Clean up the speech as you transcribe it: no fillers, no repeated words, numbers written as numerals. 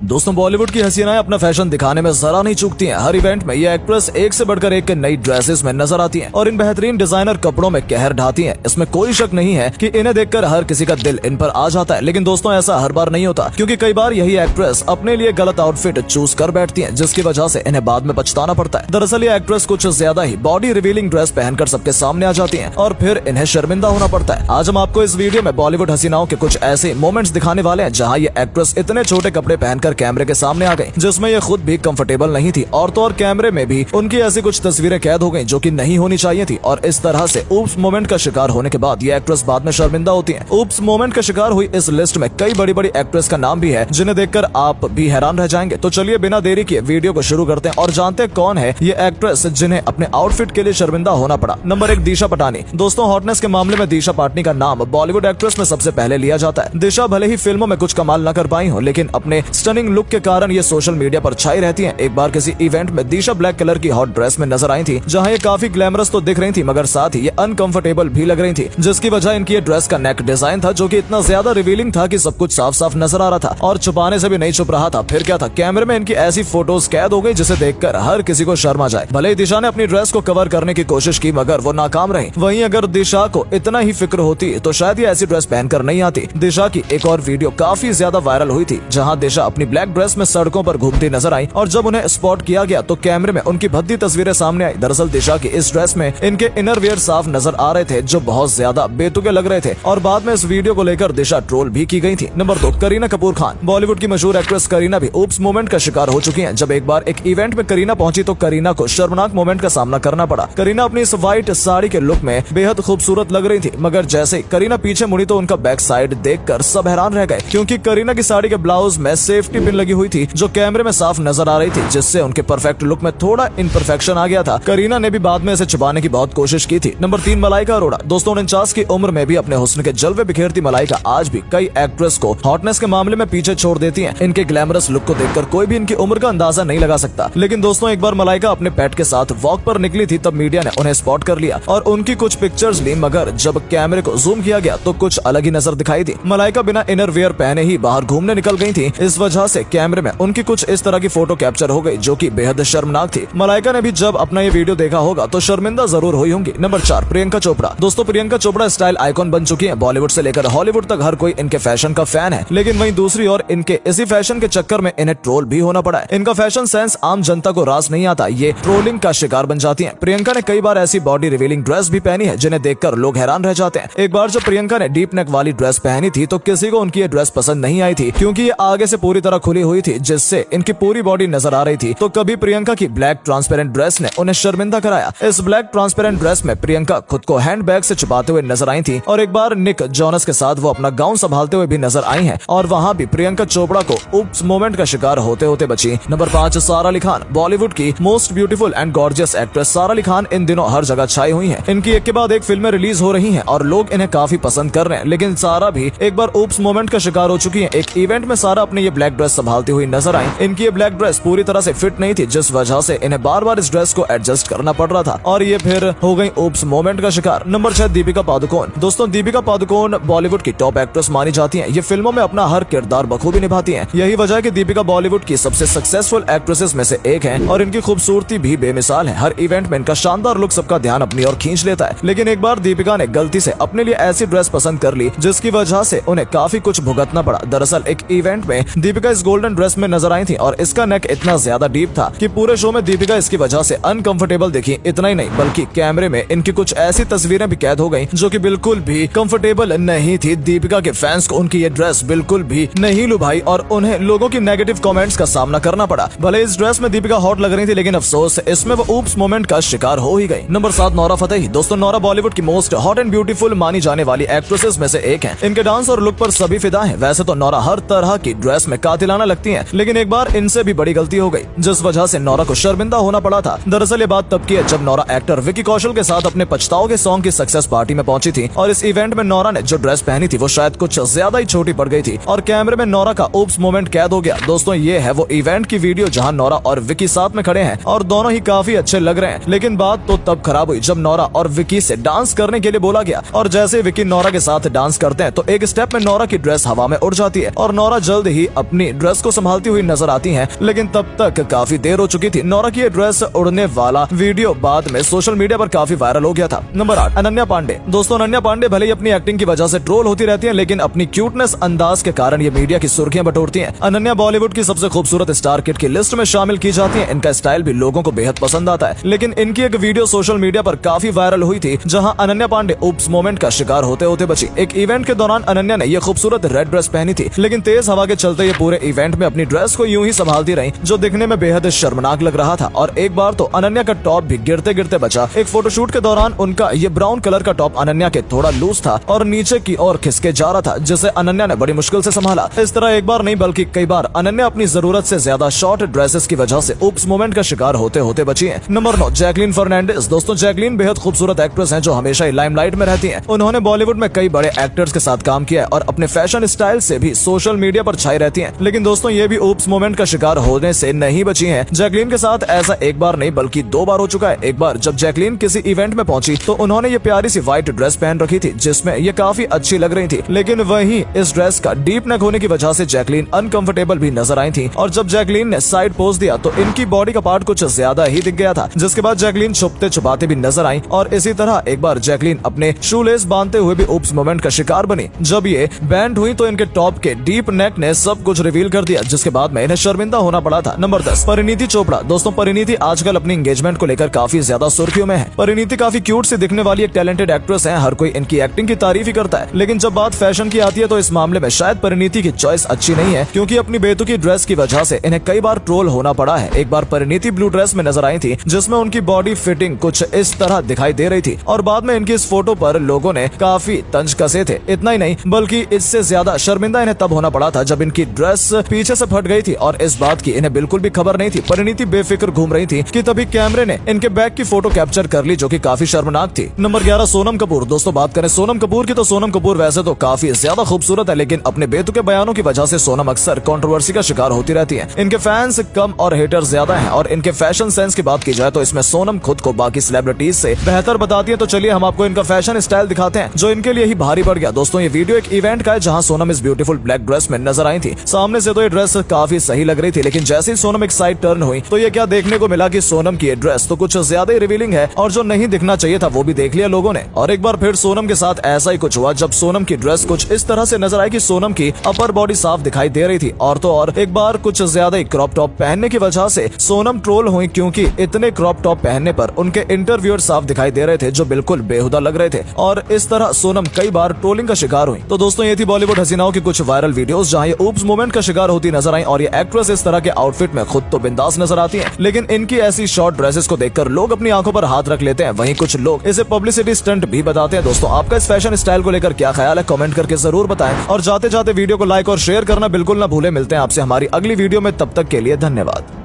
दोस्तों बॉलीवुड की हसीनाएं अपना फैशन दिखाने में जरा नहीं चूकती हैं। हर इवेंट में ये एक्ट्रेस एक से बढ़कर एक नई ड्रेसेस में नजर आती हैं और इन बेहतरीन डिजाइनर कपड़ों में कहर ढाती हैं। इसमें कोई शक नहीं है कि इन्हें देखकर हर किसी का दिल इन पर आ जाता है। लेकिन दोस्तों ऐसा हर बार नहीं होता, क्योंकि कई बार यही एक्ट्रेस अपने लिए गलत आउटफिट चूज कर बैठती है, जिसकी वजह से इन्हें बाद में पछताना पड़ता है। दरअसल ये एक्ट्रेस कुछ ज्यादा ही बॉडी रिवीलिंग ड्रेस पहनकर सबके सामने आ जाती है और फिर इन्हें शर्मिंदा होना पड़ता है। आज हम आपको इस वीडियो में बॉलीवुड हसीनाओं के कुछ ऐसे मोमेंट्स दिखाने वाले हैं जहाँ ये एक्ट्रेस इतने छोटे कपड़े पहनकर कैमरे के सामने आ गई, जिसमें ये खुद भी कंफर्टेबल नहीं थी और तो और कैमरे में भी उनकी ऐसी कुछ तस्वीरें कैद हो गईं जो कि नहीं होनी चाहिए थी। और इस तरह से ऊप्स मोमेंट का शिकार होने के बाद ये एक्ट्रेस बाद में शर्मिंदा होती है। ऊप्स मोमेंट का शिकार हुई इस लिस्ट में कई बड़ी बड़ी एक्ट्रेस का नाम भी है, जिन्हें देखकर आप भी हैरान रह जाएंगे। तो चलिए बिना देरी किए वीडियो को शुरू करते हैं और जानते हैं कौन है ये एक्ट्रेस जिन्हें अपने आउटफिट के लिए शर्मिंदा होना पड़ा। नंबर 1, दिशा पटानी। दोस्तों हॉटनेस के मामले में दिशा पटानी का नाम बॉलीवुड एक्ट्रेस में सबसे पहले लिया जाता है। दिशा भले ही फिल्मों में कुछ कमाल न कर पाई हो, लेकिन अपने स्टनिंग लुक के कारण ये सोशल मीडिया पर छाई रहती हैं। एक बार किसी इवेंट में दिशा ब्लैक कलर की हॉट ड्रेस में नजर आई थी, जहां ये काफी ग्लैमरस तो दिख रही थी, मगर साथ ही ये अनकंफर्टेबल भी लग रही थी, जिसकी वजह इनकी ये ड्रेस का नेक डिजाइन था जो कि इतना ज्यादा रिवीलिंग था कि सब कुछ साफ साफ नजर आ रहा था और छुपाने से भी नहीं छुप रहा था। फिर क्या था, कैमरे में इनकी ऐसी फोटोज कैद हो गई जिसे देखकर हर किसी को शर्म आ जाए। भले ही दिशा ने अपनी ड्रेस को कवर करने की कोशिश की, मगर वो नाकाम रही। वहीं अगर दिशा को इतना ही फिक्र होती तो शायद ये ऐसी ड्रेस पहनकर नहीं आती। दिशा की एक और वीडियो काफी ज्यादा वायरल हुई थी, जहां दिशा अपनी ब्लैक ड्रेस में सड़कों पर घूमती नजर आई और जब उन्हें स्पॉट किया गया तो कैमरे में उनकी भद्दी तस्वीरें सामने आई। दरअसल दिशा की इस ड्रेस में इनके इनर वियर साफ नजर आ रहे थे, जो बहुत ज्यादा बेतुके लग रहे थे और बाद में इस वीडियो को लेकर दिशा ट्रोल भी की गई थी। नंबर 2, करीना कपूर खान। बॉलीवुड की मशहूर एक्ट्रेस करीना भी ऊप्स मोमेंट का शिकार हो चुकी हैं। जब एक बार एक इवेंट में करीना पहुंची तो करीना को शर्मनाक मोमेंट का सामना करना पड़ा। करीना अपनी इस व्हाइट साड़ी के लुक में बेहद खूबसूरत लग रही थी, मगर जैसे करीना पीछे मुड़ी तो उनका बैक साइड देखकर सब हैरान रह गए, क्योंकि करीना की साड़ी के ब्लाउज में सेफ्टी पिन लगी हुई थी जो कैमरे में साफ नजर आ रही थी, जिससे उनके परफेक्ट लुक में थोड़ा इम्परफेक्शन आ गया था। करीना ने भी बाद में इसे छुपाने की बहुत कोशिश की थी। नंबर 3, मलाइका अरोड़ा। दोस्तों 49 की उम्र में भी अपने हुस्न के जलवे बिखेरती मलाइका आज भी कई एक्ट्रेस को हॉटनेस के मामले में पीछे छोड़ देती हैं। इनके ग्लैमरस लुक को देखकर कोई भी इनकी उम्र का अंदाजा नहीं लगा सकता। लेकिन दोस्तों एक बार मलाइका अपने पेट के साथ वॉक पर निकली थी, तब मीडिया ने उन्हें स्पॉट कर लिया और उनकी कुछ पिक्चर्स ली, मगर जब कैमरे को जूम किया गया तो कुछ अलग ही नजर दिखाई दी। मलाइका बिना इनर वियर पहने ही बाहर घूमने निकल गई थी। इस वजह से कैमरे में उनकी कुछ इस तरह की फोटो कैप्चर हो गई, जो कि बेहद शर्मनाक थी। मलाइका ने भी जब अपना ये वीडियो देखा होगा तो शर्मिंदा जरूर हुई होंगी। नंबर 4, प्रियंका चोपड़ा। दोस्तों प्रियंका चोपड़ा स्टाइल आइकॉन बन चुकी है। बॉलीवुड से लेकर हॉलीवुड तक हर कोई इनके फैशन का फैन है, लेकिन वहीं दूसरी ओर इनके इसी फैशन के चक्कर में इन्हें ट्रोल भी होना पड़ा है। इनका फैशन सेंस आम जनता को रास नहीं आता, ये ट्रोलिंग का शिकार बन जाती हैं। प्रियंका ने कई बार ऐसी बॉडी रिवीलिंग ड्रेस भी पहनी है जिन्हें देखकर लोग हैरान रह जाते हैं। एक बार जब प्रियंका ने डीप नेक वाली ड्रेस पहनी थी तो किसी को उनकी ये ड्रेस पसंद नहीं आई थी, क्योंकि ये आगे से पूरी तरह खुली हुई थी, जिससे इनकी पूरी बॉडी नजर आ रही थी। तो कभी प्रियंका की ब्लैक ट्रांसपेरेंट ड्रेस ने उन्हें शर्मिंदा कराया। इस ब्लैक ट्रांसपेरेंट ड्रेस में प्रियंका खुद को हैंडबैग से छुपाते हुए नजर आई थी और एक बार निक जोनस के साथ वो अपना गाउन संभालते हुए भी नजर आई हैं और वहाँ भी प्रियंका चोपड़ा को ऊप्स मोमेंट का शिकार होते होते बची। नंबर 5, सारा अली खान। बॉलीवुड की most beautiful and gorgeous actress सारा अली खान इन दिनों हर जगह छाई हुई हैं। इनकी एक के बाद एक फिल्में रिलीज हो रही हैं और लोग इन्हें काफी पसंद कर रहे हैं, लेकिन सारा भी एक बार ऊप्स मोमेंट का शिकार हो चुकी है। एक इवेंट में सारा अपने ये ब्लैक ड्रेस संभालती हुई नजर आई। इनकी ये ब्लैक ड्रेस पूरी तरह से फिट नहीं थी, जिस वजह से इन्हें बार बार इस ड्रेस को एडजस्ट करना पड़ रहा था और ये फिर हो गई ऊप्स मोमेंट का शिकार। नंबर 6, दीपिका पादुकोण। दोस्तों दीपिका पादुकोण बॉलीवुड की टॉप एक्ट्रेस मानी जाती हैं। ये फिल्मों में अपना हर किरदार बखूबी निभाती हैं। यही वजह है कि दीपिका बॉलीवुड की सबसे सक्सेसफुल एक्ट्रेसेस में से एक हैं और इनकी खूबसूरती भी बेमिसाल है। हर इवेंट में इनका शानदार लुक सबका ध्यान अपनी ओर खींच लेता है। लेकिन एक बार दीपिका ने गलती से अपने लिए ऐसी ड्रेस पसंद कर ली जिसकी वजह से उन्हें काफी कुछ भुगतना पड़ा। दरअसल एक इवेंट में दीपिका इस गोल्डन ड्रेस में नजर आई थी और इसका नेक इतना ज्यादा डीप था कि पूरे शो में दीपिका इसकी वजह से अनकंफर्टेबल दिखी। इतना ही नहीं बल्कि कैमरे में इनकी कुछ ऐसी तस्वीरें भी कैद हो गयी जो कि बिल्कुल भी कंफर्टेबल नहीं थी। दीपिका के फैंस को उनकी ये ड्रेस बिल्कुल भी नहीं लुभाई और उन्हें लोगों की नेगेटिव कमेंट्स का सामना करना पड़ा। भले इस ड्रेस में दीपिका हॉट लग रही थी, लेकिन अफसोस इसमें वो ऊप्स मोमेंट का शिकार हो ही गई। Number 7, Nora Fatehi. दोस्तों नोरा बॉलीवुड की मोस्ट हॉट एंड ब्यूटीफुल मानी जाने वाली एक्ट्रेसेस में से एक है। इनके डांस और लुक पर सभी फिदा हैं। वैसे तो नोरा हर तरह की ड्रेस में कातिलाना लगती हैं, लेकिन एक बार इनसे भी बड़ी गलती हो गई, जिस वजह से नोरा को शर्मिंदा होना पड़ा था। दरअसल ये बात तब की है जब नोरा एक्टर विकी कौशल के साथ अपने पछताओ के सॉन्ग की सक्सेस पार्टी में पहुंची थी और इस इवेंट में नोरा ने जो ड्रेस पहनी थी वो शायद कुछ ज्यादा ही छोटी पड़ गई थी और कैमरे में नोरा का ऊप्स मोमेंट कैद हो गया। दोस्तों ये है वो इवेंट की वीडियो जहां नोरा और विकी साथ में खड़े हैं और दोनों ही काफी अच्छे लग रहे हैं। लेकिन बात तो तब खराब हुई जब नोरा और विकी से डांस करने के लिए बोला गया और जैसे विकी नोरा के साथ डांस करते हैं तो एक स्टेप में नोरा की ड्रेस हवा में उड़ जाती है और नोरा जल्द ही अपनी ड्रेस को संभालती हुई नजर आती हैं, लेकिन तब तक काफी देर हो चुकी थी। नोरा की ये ड्रेस उड़ने वाला वीडियो बाद में सोशल मीडिया पर काफी वायरल हो गया था। नंबर 8, अनन्या पांडे। दोस्तों, अनन्या पांडे भले ही अपनी एक्टिंग की वजह से ट्रोल होती रहती है, लेकिन अपनी क्यूटनेस अंदाज के कारण ये मीडिया की सुर्खियां बटोरती हैं। अनन्या बॉलीवुड की सबसे खूबसूरत स्टार किड की लिस्ट में शामिल की जाती हैं। इनका स्टाइल भी लोगों को बेहद पसंद आता है, लेकिन इनकी एक वीडियो सोशल मीडिया पर काफी वायरल हुई थी, जहां अनन्या पांडे उप्स मोमेंट का शिकार होते होते बची। एक इवेंट के दौरान अनन्या ने ये खूबसूरत रेड ड्रेस पहनी थी, लेकिन तेज हवा के चलते ये पूरे इवेंट में अपनी ड्रेस को यूं ही संभालती रही, जो दिखने में बेहद शर्मनाक लग रहा था। और एक बार तो अनन्या का टॉप भी गिरते गिरते बचा। एक फोटोशूट के दौरान उनका ये ब्राउन कलर का टॉप अनन्या के थोड़ा लूज था और नीचे की ओर खिसके जा रहा था, जिसे अनन्या ने बड़ी मुश्किल से संभाला। इस तरह एक बार नहीं बल्कि कई बार अनन्या अपनी जरूरत से ज्यादा शॉर्ट ड्रेसेस की वजह से उप्स मोमेंट का शिकार होते होते बची है। नंबर 9, जैकलीन फर्नांडिस। दोस्तों, जैकलीन बेहद खूबसूरत एक्ट्रेस हैं जो हमेशा ही लाइमलाइट में रहती हैं। उन्होंने बॉलीवुड में कई बड़े एक्टर्स के साथ काम किया है और अपने फैशन स्टाइल से भी सोशल मीडिया पर छाई रहती हैं। लेकिन दोस्तों, ये भी उप्स मोमेंट का शिकार होने से नहीं बची हैं। जैकलीन के साथ ऐसा एक बार नहीं बल्कि 2 बार हो चुका है। एक बार जब जैकलीन किसी इवेंट में पहुंची तो उन्होंने ये प्यारी सी व्हाइट ड्रेस पहन रखी थी, जिसमें ये काफी अच्छी लग रही थी, लेकिन वहीं इस ड्रेस का डीप नेक होने की वजह से जैकलीन अनकंफर्टेबल भी नजर आई थी। और जब जैकलीन ने साइड पोज दिया तो इनकी बॉडी का पार्ट कुछ ज्यादा ही दिख गया था, जिसके बाद जैकलीन छुपते छुपाते भी नजर आई। और इसी तरह एक बार जैकलीन अपने शूलेस बांधते हुए भी उप्स मोमेंट का शिकार बनी। जब ये बैंड हुई तो इनके टॉप के डीप नेक ने सब कुछ रिवील कर दिया, जिसके बाद में इन्हें शर्मिंदा होना पड़ा था। नंबर 10, परिणीति चोपड़ा। दोस्तों, परिणीति आजकल अपनी एंगेजमेंट को लेकर काफी ज्यादा सुर्खियों में है। परिणीति काफी क्यूट सी दिखने वाली एक टैलेंटेड एक्ट्रेस है। हर कोई इनकी एक्टिंग की तारीफ ही करता है, लेकिन जब बात फैशन की आती है तो इस मामले में शायद परिणीति की चॉइस अच्छी नहीं है, क्योंकि अपनी बेतुकी ड्रेस की वजह से इन्हें कई बार ट्रोल होना पड़ा है। एक बार परिणीति ब्लू ड्रेस में नजर आई थी, जिसमें उनकी बॉडी फिटिंग कुछ इस तरह दिखाई दे रही थी, और बाद में इनकी इस फोटो पर लोगों ने काफी तंज कसे थे। इतना ही नहीं बल्कि इससे ज्यादा शर्मिंदा इन्हें तब होना पड़ा था जब इनकी ड्रेस पीछे से फट गई थी, और इस बात की इन्हें बिल्कुल भी खबर नहीं थी। परिणीति बेफिक्र घूम रही थी कि तभी कैमरे ने इनके बैक की फोटो कैप्चर कर ली, जो कि काफी शर्मनाक थी। नंबर 11, सोनम कपूर। दोस्तों, बात करें सोनम कपूर की तो सोनम कपूर वैसे तो काफी ज्यादा खूबसूरत है, लेकिन अपने बेतुके बयानों की वजह से सोनम अक्सर कंट्रोवर्सी का शिकार होती रहती है। इनके फैंस कम और हेटर ज्यादा हैं, और इनके फैशन सेंस की बात की जाए तो इसमें सोनम खुद को बाकी सेलिब्रिटीज से बेहतर बताती है। तो चलिए हम आपको इनका फैशन स्टाइल दिखाते हैं, जो इनके लिए ही भारी पड़ गया। दोस्तों, ये वीडियो एक इवेंट का है जहां सोनम इस ब्यूटीफुल ब्लैक ड्रेस में नजर आई थी। सामने से तो ये ड्रेस काफी सही लग रही थी, लेकिन जैसे ही सोनम एक साइड टर्न हुई तो ये क्या देखने को मिला कि सोनम की ये ड्रेस तो कुछ ज्यादा ही रिवीलिंग है, और जो नहीं दिखना चाहिए था वो भी देख लिया लोगों ने। और एक बार फिर सोनम के साथ ऐसा ही कुछ हुआ, जब सोनम की ड्रेस कुछ इस तरह से नजर आई कि सोनम की अपर बॉडी साफ दिखाई दे रही थी। और तो और एक बार कुछ ज्यादा ही क्रॉप टॉप पहनने की वजह से सोनम ट्रोल हुई, क्योंकि इतने क्रॉप टॉप पहनने पर उनके इंटरव्यूअर साफ दिखाई दे रहे थे, जो बिल्कुल बेहुदा लग रहे थे। और इस तरह सोनम कई बार ट्रोलिंग का शिकार हुई। तो दोस्तों, ये थी बॉलीवुड हसीनाओं की कुछ वायरल वीडियोस जहां ये उप्स मोमेंट का शिकार होती नजर आई। और ये एक्ट्रेस इस तरह के आउटफिट में खुद तो बिंदास नजर आती है, लेकिन इनकी ऐसी शॉर्ट ड्रेसेस को देखकर लोग अपनी आंखों पर हाथ रख लेते हैं। वहीं कुछ लोग इसे पब्लिसिटी स्टंट भी बताते हैं। दोस्तों, आपका इस फैशन स्टाइल को लेकर क्या ख्याल है, कमेंट करके जरूर बताएं। और जाते जाते वीडियो को लाइक और शेयर करना बिल्कुल ना भूले। मिलते हैं आपसे हमारी अगली वीडियो में, तब तक के लिए धन्यवाद।